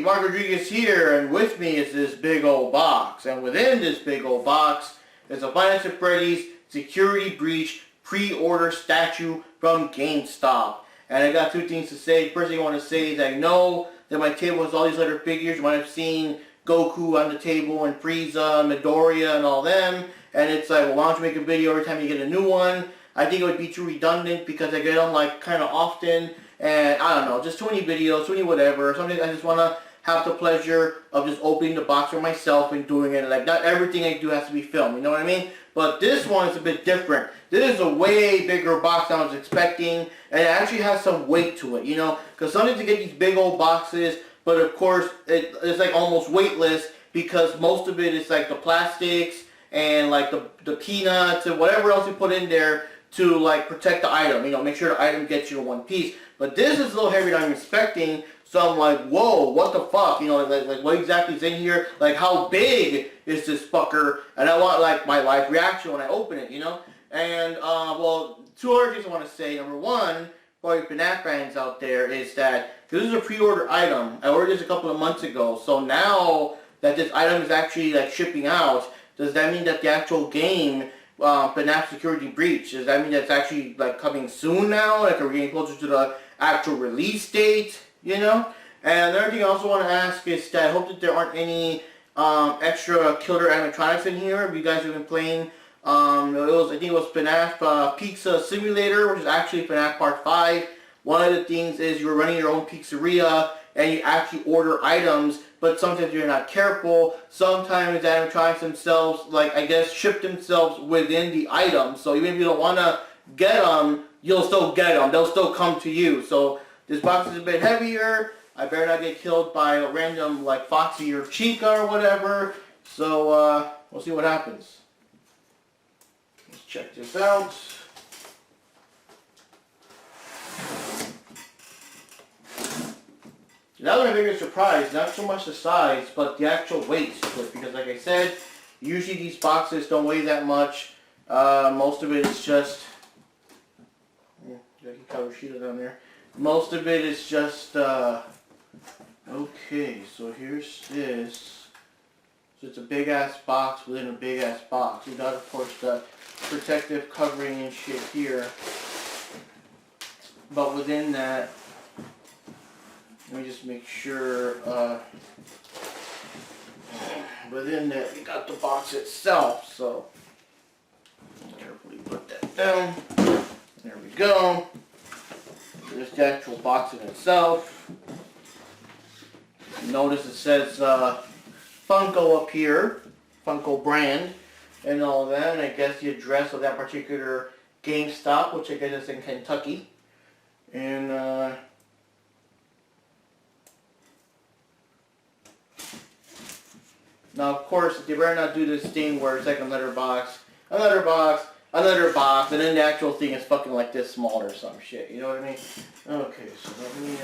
Mark Rodriguez here, and with me is this big old box. And within this big old box is a FNAF Freddy's Security Breach pre-order statue from GameStop. And I got two things to say. First thing I want to say is I know that my table has all these other figures. You might have seen Goku on the table, and Frieza, Midoriya, and all them. And it's like, well, why don't you make a video every time you get a new one? I think it would be too redundant because I get them like kind of often. And I don't know, just too many videos, too many whatever. Sometimes I just want to have the pleasure of just opening the box for myself and doing it. Like, not everything I do has to be filmed, you know what I mean? But this one is a bit different. This is a way bigger box than I was expecting. And it actually has some weight to it, you know? Because sometimes you get these big old boxes, but of course, it's like almost weightless because most of it is like the plastics and like the peanuts and whatever else you put in there to like protect the item, you know, make sure the item gets you in one piece. But this is a little heavier than I'm expecting, so I'm like, whoa, what the fuck, you know, like what exactly is in here, like how big is this fucker, and I want like my live reaction when I open it, you know. And well, two other things I want to say. Number one, for you FNAF fans out there, is that this is a pre-order item. I ordered this a couple of months ago, so now that this item is actually like shipping out, does that mean that the actual game, FNAF Security Breach, does that mean that's actually like coming soon now? Like, are we getting closer to the actual release date, you know? And the other thing I also want to ask is that I hope that there aren't any extra killer animatronics in here. If you guys have been playing, I think it was FNAF Pizza Simulator, which is actually FNAF Part 5. One of the things is you're running your own pizzeria and you actually order items, but sometimes you're not careful. Sometimes the animatronics themselves, like, I guess, ship themselves within the item. So even if you don't want to get them, you'll still get them. They'll still come to you. So this box is a bit heavier. I better not get killed by a random, like, Foxy or Chica or whatever. So, we'll see what happens. Let's check this out. That was my biggest surprise, not so much the size, but the actual weight to it. Because like I said, usually these boxes don't weigh that much. Most of it is just... I can cover sheet down there. Most of it is just... okay, so here's this. So it's a big-ass box within a big-ass box. You got, of course, the protective covering and shit here. But within that... Let me just make sure, within that you got the box itself, so carefully put that down. There we go. There's the actual box in itself. Notice it says Funko up here, Funko brand, and all that, and I guess the address of that particular GameStop, which I guess is in Kentucky, and now, of course, they better not do this thing where it's like another box, and then the actual thing is fucking like this small or some shit, you know what I mean? Okay, so let me,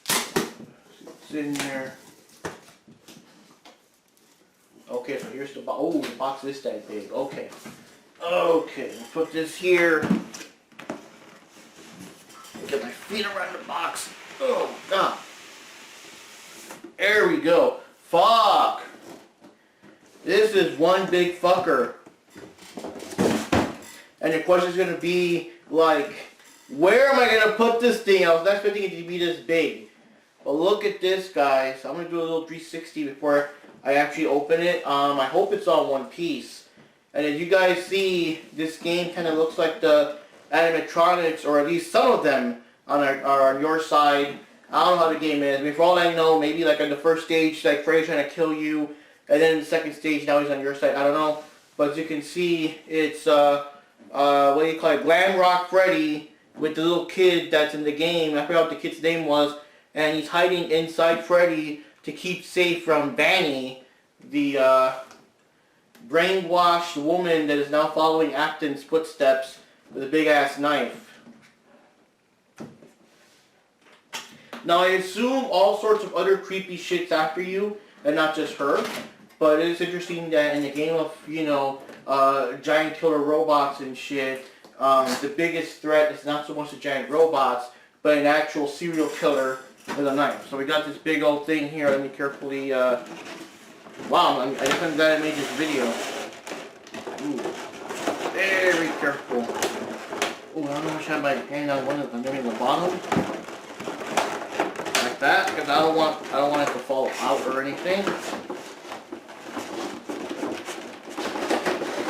see what's in here. Okay, so here's the box. Oh, the box is that big. Okay. Okay, put this here. Get my feet around the box. Oh, God. There we go. Fuck. This is one big fucker. And the question is going to be, like, where am I going to put this thing? I was not expecting it to be this big. But look at this, guys. I'm going to do a little 360 before I actually open it. I hope it's all one piece. And as you guys see, this game kind of looks like the animatronics, or at least some of them, are on your side. I don't know how the game is. I mean, for all I know, maybe like on the first stage, like Freddy's trying to kill you, and then in the second stage, now he's on your side. I don't know. But as you can see, it's, what do you call it, Glam Rock Freddy with the little kid that's in the game. I forgot what the kid's name was. And he's hiding inside Freddy to keep safe from Vanny, the brainwashed woman that is now following Afton's footsteps with a big-ass knife. Now, I assume all sorts of other creepy shit's after you, and not just her. But it is interesting that in the game of, you know, giant killer robots and shit, the biggest threat is not so much the giant robots, but an actual serial killer with a knife. So we got this big old thing here. Let me carefully, wow, I just I'm glad I made this video. Ooh, very careful. Ooh, I don't know if I should have my hand on one of them, maybe the bottom. Like that, because I don't want it to fall out or anything.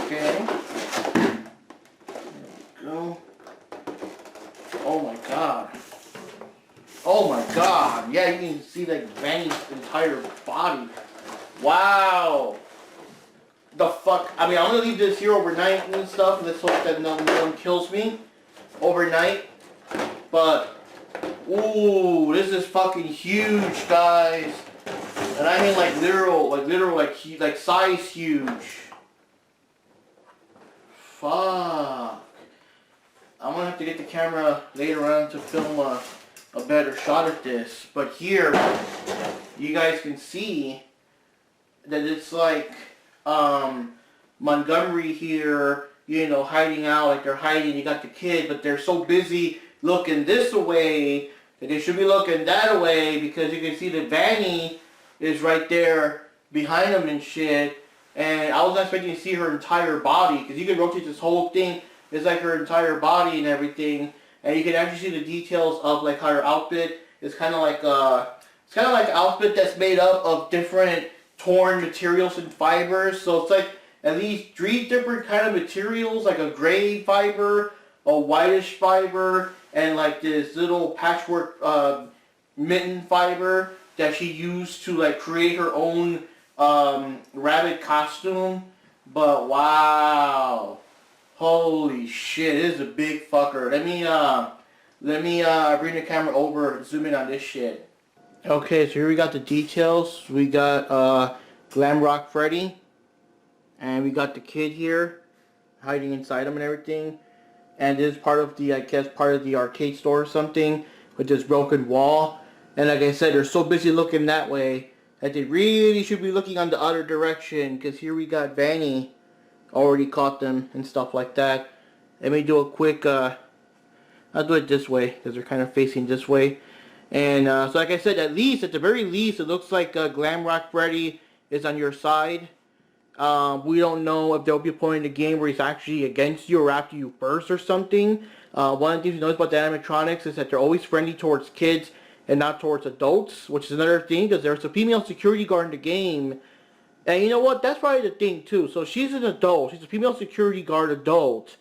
Okay. There we go. Oh my god. Oh my god. Yeah, you can see like Vanny's entire body. Wow. The fuck? I mean, I'm gonna leave this here overnight and stuff, and let's hope that no one kills me overnight. But, ooh, this is fucking huge, guys. And I mean like literal, like size huge. Fuck. I'm gonna have to get the camera later on to film a better shot at this. But here, you guys can see that it's like Montgomery here, you know, hiding out, like they're hiding. You got the kid, but they're so busy looking this way that they should be looking that way, because you can see that Vanny is right there behind them and shit. And I was not expecting to see her entire body, because you can rotate this whole thing. It's like her entire body and everything, and you can actually see the details of like how her outfit is kind of like it's kind of like an outfit that's made up of different torn materials and fibers. So it's like at least 3 different kind of materials, like a gray fiber, a whitish fiber, and like this little patchwork mitten fiber that she used to like create her own rabbit costume. But wow. Holy shit, it is a big fucker. Let me bring the camera over and zoom in on this shit. Okay, so here we got the details. We got Glam Rock Freddy, and we got the kid here hiding inside him and everything. And this is part of the, I guess, part of the arcade store or something with this broken wall. And like I said, they're so busy looking that way that they really should be looking on the other direction, because here we got Vanny already caught them and stuff like that. Let me do a quick, I'll do it this way because they're kind of facing this way. And so like I said, at the very least, it looks like Glam Rock Freddy is on your side. We don't know if there'll be a point in the game where he's actually against you or after you first or something. One of the things you notice about the animatronics is that they're always friendly towards kids and not towards adults, which is another thing, because there's a female security guard in the game. And you know what? That's probably the thing too. So she's an adult. She's a female security guard adult.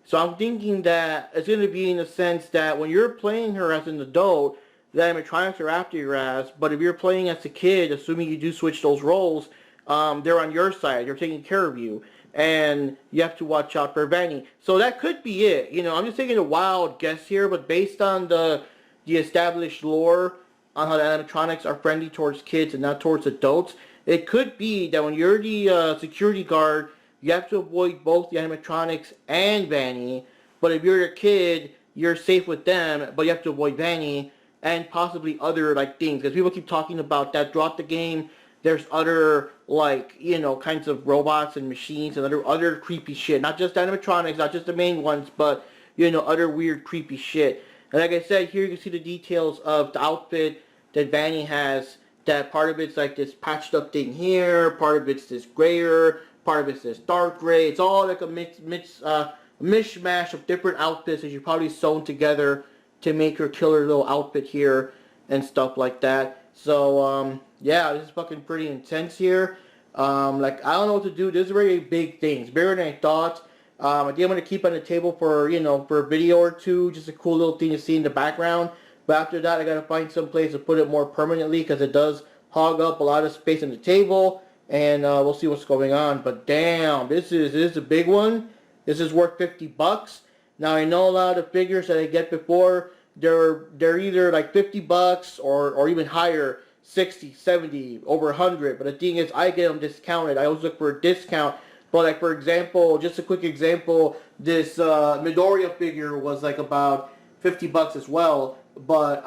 So I'm thinking that it's going to be in the sense that when you're playing her as an adult, the animatronics are after your ass. But if you're playing as a kid, assuming you do switch those roles, they're on your side. They're taking care of you. And you have to watch out for Vanny. So that could be it. You know, I'm just taking a wild guess here, but based on the established lore on how the animatronics are friendly towards kids and not towards adults, it could be that when you're the security guard, you have to avoid both the animatronics and Vanny. But if you're a kid, you're safe with them, but you have to avoid Vanny and possibly other like things. Because people keep talking about that throughout the game. There's other like, you know, kinds of robots and machines and other creepy shit. Not just animatronics, not just the main ones, but, you know, other weird creepy shit. And like I said, here you can see the details of the outfit that Vanny has. That part of it's like this patched up thing here, part of it's this grayer, part of it's this dark gray. It's all like a mishmash of different outfits that you probably sewn together to make your killer little outfit here and stuff like that. So yeah, this is fucking pretty intense here. Like I don't know what to do. This is a very big thing. It's bigger than I thought. I think I'm gonna keep on the table for, you know, for a video or two, just a cool little thing to see in the background. But after that, I gotta find some place to put it more permanently, because it does hog up a lot of space on the table. And we'll see what's going on. But damn, this is a big one. This is worth $50. Now I know a lot of figures that I get before, they're either like $50 or even higher, 60, 70, over 100. But the thing is, I get them discounted. I always look for a discount. But like for example, just a quick example, this Midoriya figure was like about $50 as well. But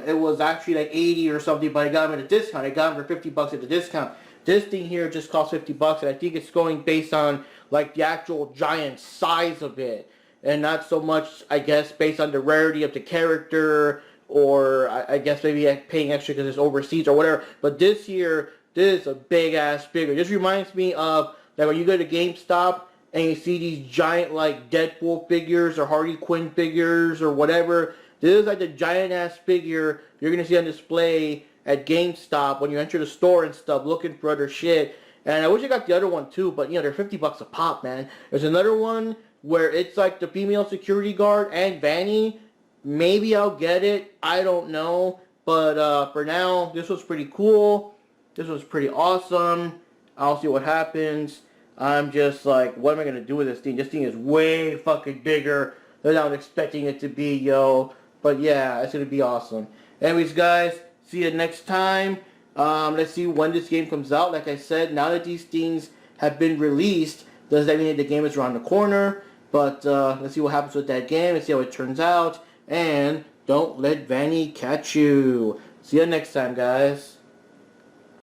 it was actually like 80 or something, but I got them at a discount. I got them for $50 at the discount. This thing here just cost $50, and I think it's going based on like the actual giant size of it, and not so much, I guess, based on the rarity of the character, or I guess maybe paying extra because it's overseas or whatever. But this year, this is a big ass figure. This reminds me of like when you go to GameStop and you see these giant like Deadpool figures or Harley Quinn figures or whatever. This is like the giant ass figure you're gonna see on display at GameStop when you enter the store and stuff looking for other shit. And I wish I got the other one too, but you know, they're $50 a pop, man. There's another one where it's like the female security guard and Vanny. Maybe I'll get it. I don't know. But for now, this was pretty cool. This was pretty awesome. I'll see what happens. I'm just like, what am I going to do with this thing? This thing is way fucking bigger than I was expecting it to be, yo. But yeah, it's going to be awesome. Anyways, guys, see you next time. Let's see when this game comes out. Like I said, now that these things have been released, does that mean that the game is around the corner? But let's see what happens with that game and see how it turns out. And don't let Vanny catch you. See you next time, guys.